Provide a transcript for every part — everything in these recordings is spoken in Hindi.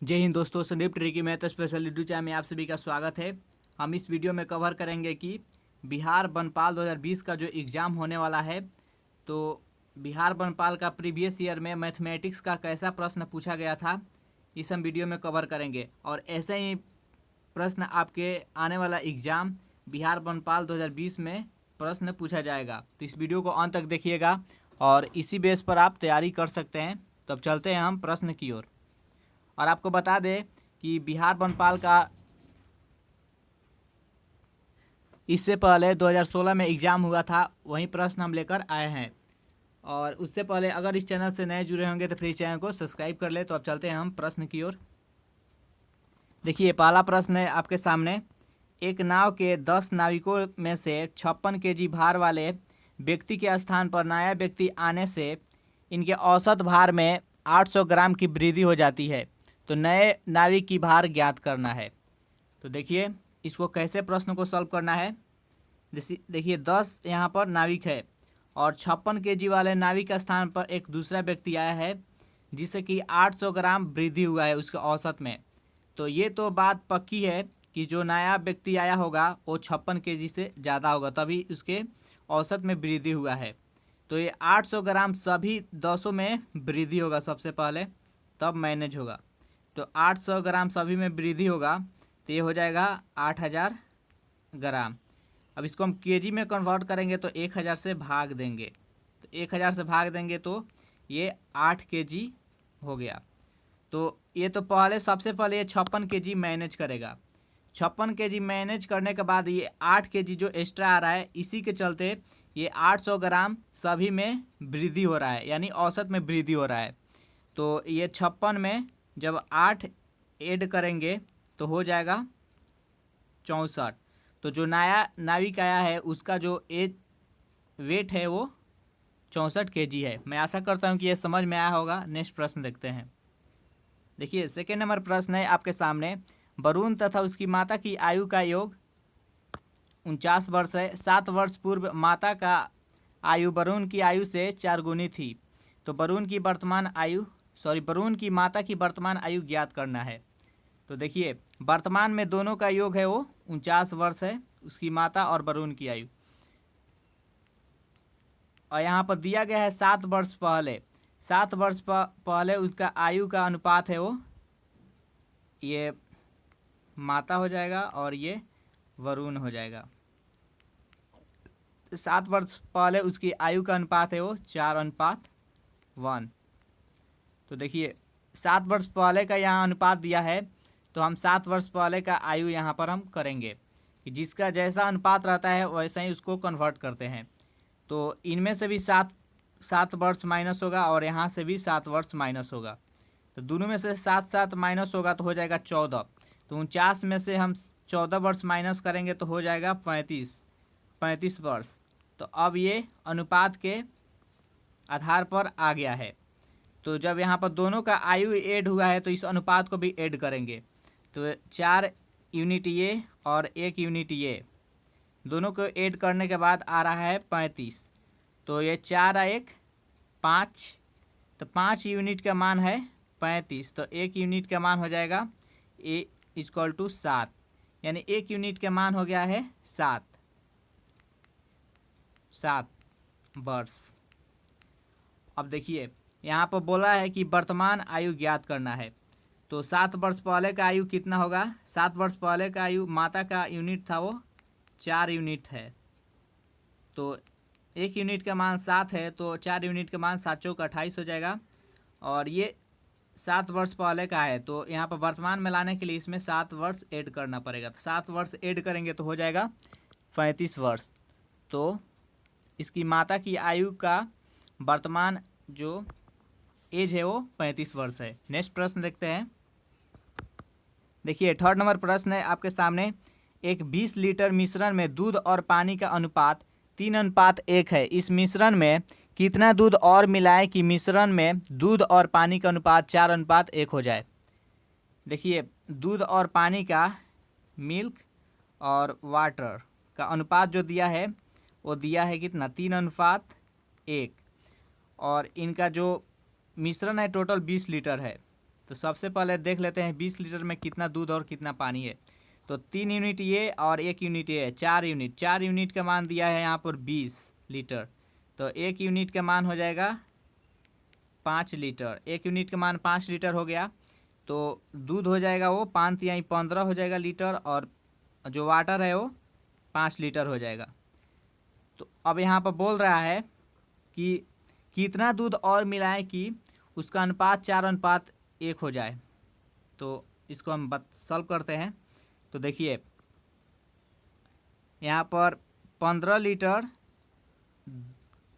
जय हिंद दोस्तों, Sandeep tricky math special YouTube channel में आप सभी का स्वागत है। हम इस वीडियो में कवर करेंगे कि बिहार बनपाल 2020 का जो एग्ज़ाम होने वाला है, तो बिहार बनपाल का प्रीवियस ईयर में मैथमेटिक्स का कैसा प्रश्न पूछा गया था, इस हम वीडियो में कवर करेंगे। और ऐसे ही प्रश्न आपके आने वाला एग्ज़ाम बिहार बनपाल 2020 में प्रश्न पूछा जाएगा। तो इस वीडियो को अंत तक देखिएगा और इसी बेस पर आप तैयारी कर सकते हैं। तब चलते हैं हम प्रश्न की ओर। और आपको बता दें कि बिहार बनपाल का इससे पहले 2016 में एग्ज़ाम हुआ था, वही प्रश्न हम लेकर आए हैं। और उससे पहले अगर इस चैनल से नए जुड़े होंगे तो प्लीज़ चैनल को सब्सक्राइब कर ले। तो अब चलते हैं हम प्रश्न की ओर। देखिए, पहला प्रश्न है आपके सामने। एक नाव के 10 नाविकों में से 56 केजी भार वाले व्यक्ति के स्थान पर नया व्यक्ति आने से इनके औसत भार में 800 ग्राम की वृद्धि हो जाती है। तो नए नाविक की भार ज्ञात करना है। तो देखिए, इसको कैसे प्रश्न को सॉल्व करना है। देखिए 10 यहाँ पर नाविक है और 56 केजी वाले नाविक के स्थान पर एक दूसरा व्यक्ति आया है जिससे कि 800 ग्राम वृद्धि हुआ है उसके औसत में। तो ये तो बात पक्की है कि जो नया व्यक्ति आया होगा वो 56 केजी से ज़्यादा होगा, तभी उसके औसत में वृद्धि हुआ है। तो ये 800 ग्राम सभी 10 में वृद्धि होगा सबसे पहले, तब मैनेज होगा। तो 800 ग्राम सभी में वृद्धि होगा तो ये हो जाएगा 8000 ग्राम। अब इसको हम केजी में कन्वर्ट करेंगे तो 1000 से भाग देंगे। तो 1000 से भाग देंगे तो ये 8 केजी हो गया। तो ये तो सबसे पहले ये 56 केजी मैनेज करेगा। 56 केजी मैनेज करने के बाद ये 8 केजी जो एक्स्ट्रा आ रहा है, इसी के चलते ये 800 ग्राम सभी में वृद्धि हो रहा है, यानी औसत में वृद्धि हो रहा है। तो ये 56 में जब 8 ऐड करेंगे तो हो जाएगा 64। तो जो नया नाविक आया है उसका जो वेट है वो 64 केजी है। मैं आशा करता हूँ कि ये समझ में आया होगा। नेक्स्ट प्रश्न देखते हैं। देखिए, सेकेंड नंबर प्रश्न है आपके सामने। वरुण तथा उसकी माता की आयु का योग 49 वर्ष है। 7 वर्ष पूर्व माता का आयु वरुण की आयु से 4 गुनी थी। तो वरुण की माता की वर्तमान आयु ज्ञात करना है। तो देखिए, वर्तमान में दोनों का योग है वो 49 वर्ष है, उसकी माता और वरुण की आयु। और यहाँ पर दिया गया है 7 वर्ष पहले। 7 वर्ष पहले उसका आयु का अनुपात है वो, ये माता हो जाएगा और ये वरुण हो जाएगा। 7 वर्ष पहले उसकी आयु का अनुपात है वो 4:1। तो देखिए, 7 वर्ष पहले का यहाँ अनुपात दिया है, तो हम 7 वर्ष पहले का आयु यहाँ पर हम करेंगे कि जिसका जैसा अनुपात रहता है वैसा ही उसको कन्वर्ट करते हैं। तो इनमें से भी 7 वर्ष माइनस होगा और यहाँ से भी 7 वर्ष माइनस होगा। तो दोनों में से 7 माइनस होगा तो हो जाएगा 14। तो 49 में से हम 14 वर्ष माइनस करेंगे तो हो जाएगा 35 वर्ष। तो अब ये अनुपात के आधार पर आ गया है। तो जब यहाँ पर दोनों का आयु ऐड हुआ है तो इस अनुपात को भी ऐड करेंगे। तो 4 यूनिट ये और 1 यूनिट ये, दोनों को ऐड करने के बाद आ रहा है 35। तो ये 4 1 5, तो 5 यूनिट का मान है 35। तो 1 यूनिट का मान हो जाएगा A = 7, यानी 1 यूनिट का मान हो गया है 7 वर्ष। अब देखिए, यहाँ पर बोला है कि वर्तमान आयु ज्ञात करना है। तो 7 वर्ष पहले का आयु कितना होगा। 7 वर्ष पहले का आयु माता का यूनिट था वो 4 यूनिट है। तो 1 यूनिट का मान 7 है, तो 4 यूनिट का मान 7 चौक 28 हो जाएगा। और ये 7 वर्ष पहले का है, तो यहाँ पर वर्तमान में लाने के लिए इसमें 7 वर्ष ऐड करना पड़ेगा। तो 7 वर्ष ऐड करेंगे तो हो जाएगा 35 वर्ष। तो इसकी माता की आयु का वर्तमान जो एज है वो 35 वर्ष है। नेक्स्ट प्रश्न देखते हैं। देखिए, थर्ड नंबर प्रश्न है आपके सामने। एक 20 लीटर मिश्रण में दूध और पानी का अनुपात 3:1 है। इस मिश्रण में कितना दूध और मिलाएं कि मिश्रण में दूध और पानी का अनुपात 4:1 हो जाए। देखिए, दूध और पानी का, मिल्क और वाटर का अनुपात जो दिया है वो दिया है कितना, 3:1। और इनका जो मिश्रण है टोटल 20 लीटर है। तो सबसे पहले देख लेते हैं 20 लीटर में कितना दूध और कितना पानी है। तो 3 यूनिट ये और 1 यूनिट ये है, 4 यूनिट का मान दिया है यहाँ पर 20 लीटर। तो 1 यूनिट का मान हो जाएगा 5 लीटर। 1 यूनिट का मान 5 लीटर हो गया। तो दूध हो जाएगा वो 5 या 15 हो जाएगा लीटर, और जो वाटर है वो 5 लीटर हो जाएगा। तो अब यहाँ पर बोल रहा है कि कितना दूध और मिलाएं कि उसका अनुपात 4:1 हो जाए। तो इसको हम सॉल्व करते हैं। तो देखिए यहाँ पर 15 लीटर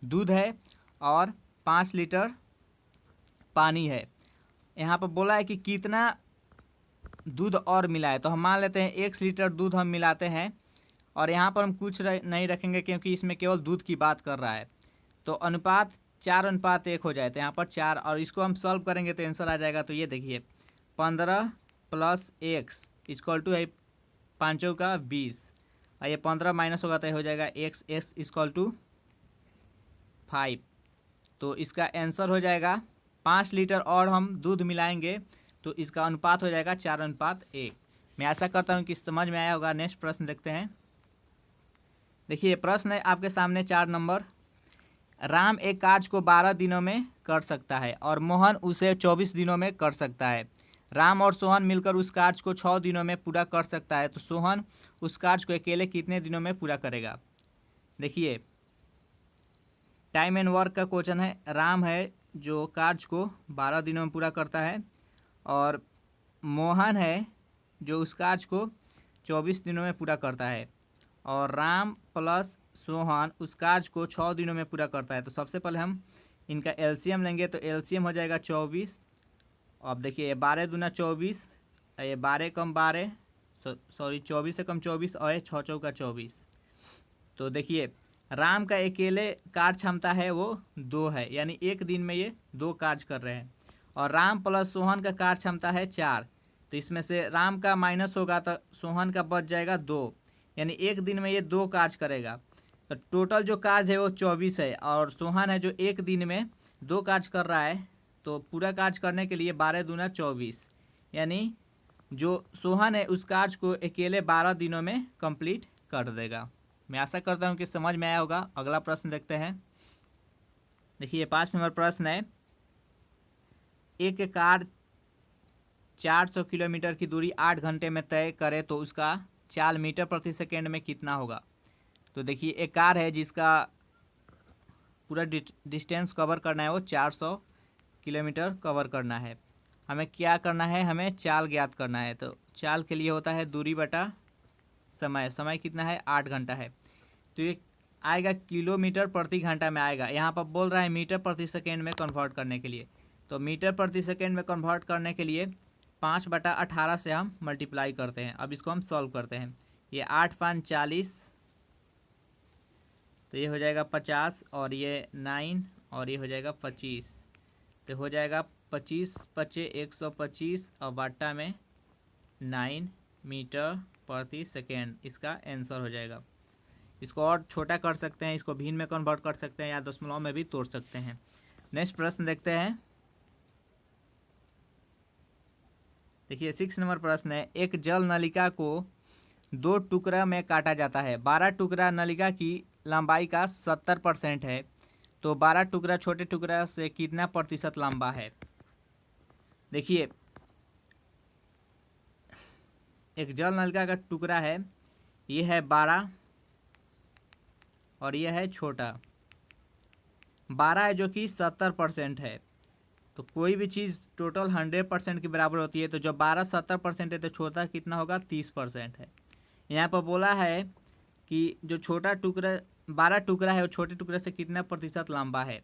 दूध है और 5 लीटर पानी है। यहाँ पर बोला है कि कितना दूध और मिलाए, तो हम मान लेते हैं 1 लीटर दूध हम मिलाते हैं, और यहाँ पर हम कुछ नहीं रखेंगे क्योंकि इसमें केवल दूध की बात कर रहा है। तो अनुपात 4:1 हो जाए, तो यहाँ पर 4, और इसको हम सॉल्व करेंगे तो आंसर आ जाएगा। तो ये देखिए 15 + x = है 5 का 20, और ये 15 माइनस होगा तो हो जाएगा x = 5। तो इसका आंसर हो जाएगा 5 लीटर और हम दूध मिलाएंगे तो इसका अनुपात हो जाएगा 4:1। मैं आशा करता हूँ कि समझ में आया होगा। नेक्स्ट प्रश्न देखते हैं। देखिए प्रश्न है आपके सामने 4 नंबर। राम एक कार्य को 12 दिनों में कर सकता है और मोहन उसे 24 दिनों में कर सकता है। राम और सोहन मिलकर उस कार्य को 6 दिनों में पूरा कर सकता है, तो सोहन उस कार्य को अकेले कितने दिनों में पूरा करेगा। देखिए टाइम एंड वर्क का क्वेश्चन है। राम है जो कार्य को 12 दिनों में पूरा करता है, और मोहन है जो उस कार्य को 24 दिनों में पूरा करता है, और राम प्लस सोहन उस कार्य को 6 दिनों में पूरा करता है। तो सबसे पहले हम इनका एलसीएम लेंगे, तो एलसीएम हो जाएगा 24। अब देखिए ये 12 दूना 24, ये 12 कम 12 सॉरी 24 से कम 24, और ये 6 चौका 24। तो देखिए राम का अकेले कार्य क्षमता है वो 2 है, यानी एक दिन में ये 2 कार्य कर रहे हैं, और राम प्लस सोहन का कार्य क्षमता है 4। तो इसमें से राम का माइनस होगा तो सोहन का बच जाएगा 2, यानी एक दिन में ये 2 कार्य करेगा। तो टोटल जो कार्य है वो 24 है, और सोहन है जो एक दिन में 2 कार्य कर रहा है। तो पूरा कार्य करने के लिए 12 दूना 24, यानी जो सोहन है उस कार्य को अकेले 12 दिनों में कंप्लीट कर देगा। मैं आशा करता हूँ कि समझ में आया होगा। अगला प्रश्न देखते हैं। देखिए 5 नंबर प्रश्न है। एक कार 400 किलोमीटर की दूरी 8 घंटे में तय करे तो उसका चाल मीटर प्रति सेकेंड में कितना होगा। तो देखिए एक कार है जिसका पूरा डिस्टेंस कवर करना है, वो 400 किलोमीटर कवर करना है। हमें क्या करना है, हमें चाल ज्ञात करना है। तो चाल के लिए होता है दूरी बटा समय। समय कितना है, 8 घंटा है। तो ये आएगा किलोमीटर प्रति घंटा में आएगा। यहाँ पर बोल रहा है मीटर प्रति सेकेंड में कन्वर्ट करने के लिए। तो मीटर प्रति सेकेंड में कन्वर्ट करने के लिए 5/18 से हम मल्टीप्लाई करते हैं। अब इसको हम सॉल्व करते हैं। ये 8×5 = 40, तो ये हो जाएगा 50, और ये 9, और ये हो जाएगा 25। तो हो जाएगा 25×5 = 125, और बट्टा में 9 मीटर प्रति सेकेंड इसका आंसर हो जाएगा। इसको और छोटा कर सकते हैं, इसको भिन्न में कन्वर्ट कर सकते हैं, या दशमलव में भी तोड़ सकते हैं। नेक्स्ट प्रश्न देखते हैं। देखिए 6 नंबर प्रश्न है। एक जल नलिका को 2 टुकड़ा में काटा जाता है। 12 टुकड़ा नलिका की लंबाई का 70% है, तो 12 टुकड़ा छोटे टुकड़ा से कितना प्रतिशत लंबा है। देखिए एक जल नलिका का टुकड़ा है, ये है 12 और यह है छोटा। 12 है जो कि 70% है, तो कोई भी चीज़ टोटल 100% के बराबर होती है। तो जब 12 70% है तो छोटा कितना होगा, 30% है। यहाँ पर बोला है कि जो छोटा टुकड़ा 12 टुकड़ा है वो छोटे टुकड़े से कितना प्रतिशत लंबा है।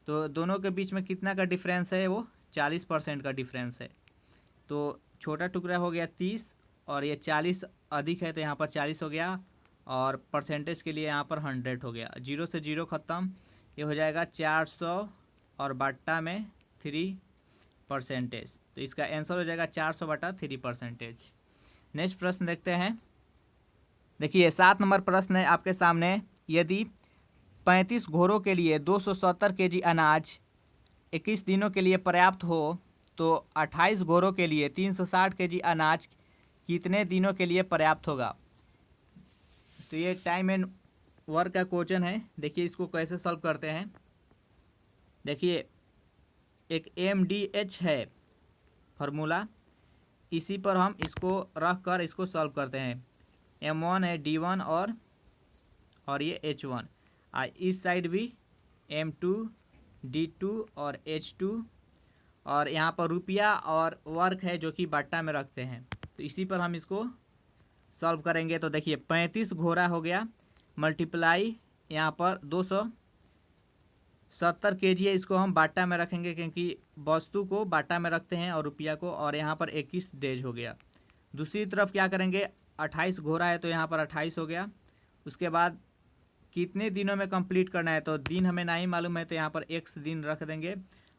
तो दोनों के बीच में कितना का डिफरेंस है, वो 40% का डिफरेंस है। तो छोटा टुकड़ा हो गया 30, और ये 40 अधिक है तो यहाँ पर 40 हो गया, और परसेंटेज के लिए यहाँ पर 100 हो गया। 0 से 0 ख़त्म, ये हो जाएगा 400 और बट्टा में 3%। तो इसका आंसर हो जाएगा 400/3%। नेक्स्ट प्रश्न देखते हैं। देखिए 7 नंबर प्रश्न है आपके सामने। यदि 35 घोड़ों के लिए 270 kg अनाज 21 दिनों के लिए पर्याप्त हो तो 28 घोड़ों के लिए 360 केजी अनाज कितने दिनों के लिए पर्याप्त होगा। तो ये टाइम एंड वर्क का क्वेश्चन है। देखिए इसको कैसे सॉल्व करते हैं। देखिए एक MDH है फार्मूला, इसी पर हम इसको रख कर इसको सॉल्व करते हैं। M1 है D1 और ये H1, इस साइड भी M2 D2 और H2, और यहाँ पर रुपया और वर्क है जो कि बट्टा में रखते हैं। तो इसी पर हम इसको सॉल्व करेंगे। तो देखिए 35 घोड़ा हो गया मल्टीप्लाई यहाँ पर 270 केजी है, इसको हम बाटा में रखेंगे क्योंकि वस्तु को बाटा में रखते हैं और रुपया को, और यहाँ पर 21 डेज हो गया। दूसरी तरफ क्या करेंगे, 28 घोड़ा है तो यहाँ पर 28 हो गया। उसके बाद कितने दिनों में कंप्लीट करना है, तो दिन हमें नहीं मालूम है तो यहाँ पर x दिन रख देंगे।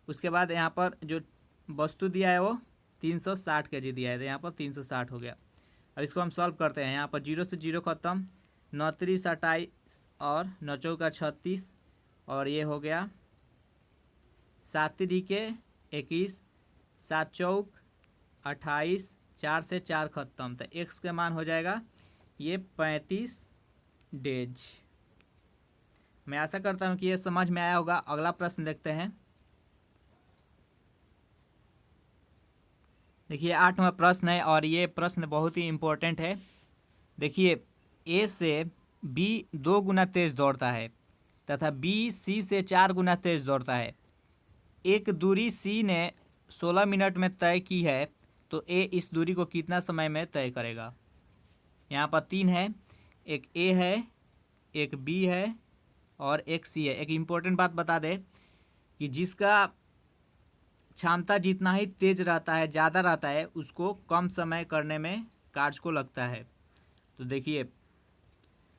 उसके बाद यहाँ पर जो वस्तु दिया है वो 360 केजी दिया है तो यहाँ पर 360 हो गया। अब इसको हम सॉल्व करते हैं। यहाँ पर 0 से 0 खत्म, 9 3 27 और 9 चौका 36, और ये हो गया 7 3 21, 7 चौक 28, 4 से 4 खत्म, तो x का मान हो जाएगा ये 35 डेज। मैं आशा करता हूँ कि ये समझ में आया होगा। अगला प्रश्न देखते हैं। देखिए 8वां प्रश्न है और ये प्रश्न बहुत ही इम्पोर्टेंट है। देखिए A से B 2 गुना तेज दौड़ता है तथा B C से 4 गुना तेज दौड़ता है। एक दूरी C ने 16 मिनट में तय की है तो A इस दूरी को कितना समय में तय करेगा। यहाँ पर 3 है, एक A है, एक B है और एक C है। एक इम्पोर्टेंट बात बता दें कि जिसका क्षमता जितना ही तेज रहता है, ज़्यादा रहता है, उसको कम समय करने में कार्य को लगता है। तो देखिए तो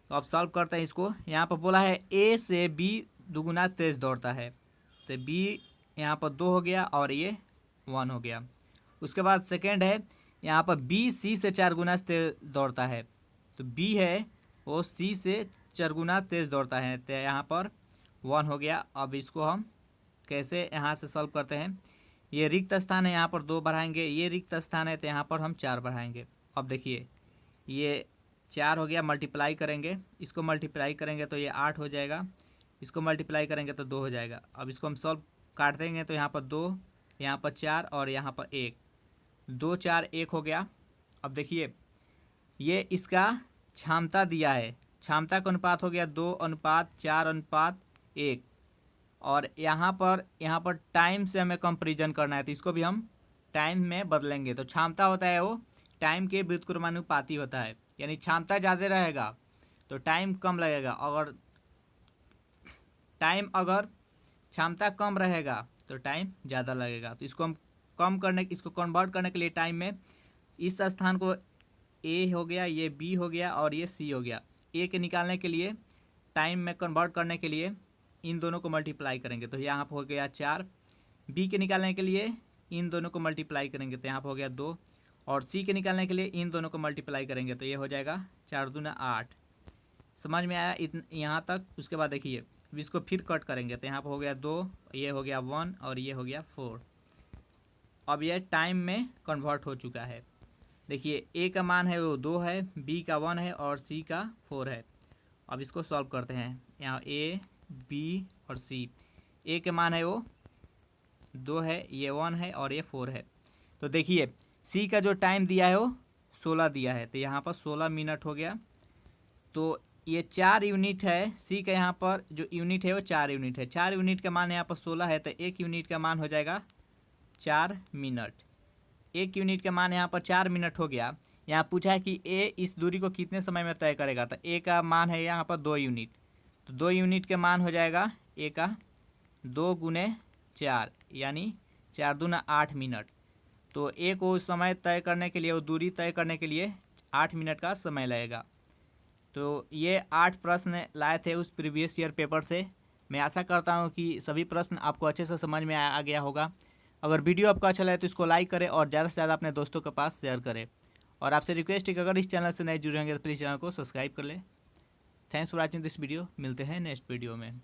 अब सॉल्व करते हैं इसको। यहाँ पर बोला है A से B 2 गुना तेज दौड़ता है, तो B यहाँ पर 2 हो गया और ये 1 हो गया। उसके बाद सेकेंड है यहाँ पर B C से 4 गुना तेज दौड़ता है, तो B है वो C से 4 गुना तेज दौड़ता है, तो यहाँ पर 1 हो गया। अब इसको हम कैसे यहाँ से सॉल्व करते हैं। ये रिक्त स्थान है, यहाँ पर 2 बढ़ाएंगे, ये रिक्त स्थान है तो यहाँ पर हम 4 बढ़ाएंगे। अब देखिए ये 4 हो गया, मल्टीप्लाई करेंगे, इसको मल्टीप्लाई करेंगे तो ये 8 हो जाएगा, इसको मल्टीप्लाई करेंगे तो 2 हो जाएगा। अब इसको हम सॉल्व काट देंगे तो यहाँ पर 2, यहाँ पर 4 और यहाँ पर 1, 2 4 1 हो गया। अब देखिए ये इसका क्षमता दिया है, क्षमता का अनुपात हो गया 2:4:1, और यहाँ पर टाइम से हमें कंपेरिजन करना है तो इसको भी हम टाइम में बदलेंगे। तो क्षमता होता है वो टाइम के व्युत्क्रमानुपाती होता है, यानी क्षमता ज़्यादा रहेगा तो टाइम कम लगेगा, अगर क्षमता कम रहेगा तो टाइम ज़्यादा लगेगा। तो इसको हम इसको कन्वर्ट करने के लिए टाइम में इस स्थान को A हो गया, ये B हो गया और ये C हो गया। A के निकालने के लिए टाइम में कन्वर्ट करने के लिए इन दोनों को मल्टीप्लाई करेंगे तो यहाँ पर हो गया 4, B के निकालने के लिए इन दोनों को मल्टीप्लाई करेंगे तो यहाँ पर हो गया 2, और C के निकालने के लिए इन दोनों को मल्टीप्लाई करेंगे तो ये हो जाएगा 4 दूना 8। समझ में आया यहाँ तक। उसके बाद देखिए इसको फिर कट करेंगे तो यहाँ पर हो गया 2, ये हो गया 1 और ये हो गया 4। अब ये टाइम में कन्वर्ट हो चुका है। देखिए A का मान है वो 2 है, B का 1 है और C का 4 है। अब इसको सॉल्व करते हैं। यहाँ A B और C, A के मान है वो 2 है, ये 1 है और ये 4 है। तो देखिए C का जो टाइम दिया है वो 16 दिया है तो यहाँ पर 16 मिनट हो गया। तो ये 4 यूनिट है, C का यहाँ पर जो यूनिट है वो 4 यूनिट है। 4 यूनिट का मान यहाँ पर 16 है तो 1 यूनिट का मान हो जाएगा 4 मिनट। 1 यूनिट का मान यहाँ पर 4 मिनट हो गया। यहाँ पूछा है कि A इस दूरी को कितने समय में तय करेगा, तो A का मान है यहाँ पर 2 यूनिट, तो 2 यूनिट के मान हो जाएगा A का 2 गुने 4 यानी 4 दूना 8 मिनट। तो A को समय तय करने के लिए, वो दूरी तय करने के लिए 8 मिनट का समय लगेगा। तो ये 8 प्रश्न लाए थे उस प्रीवियस ईयर पेपर से। मैं आशा करता हूँ कि सभी प्रश्न आपको अच्छे से समझ में आ गया होगा। अगर वीडियो आपको अच्छा लगे तो इसको लाइक करें और ज़्यादा से ज़्यादा अपने दोस्तों के पास शेयर करें। और आपसे रिक्वेस्ट है कि अगर इस चैनल से नए जुड़े होंगे तो प्लीज़ चैनल को सब्सक्राइब कर लें। Thanks for watching this video. मिलते हैं नेक्स्ट वीडियो में।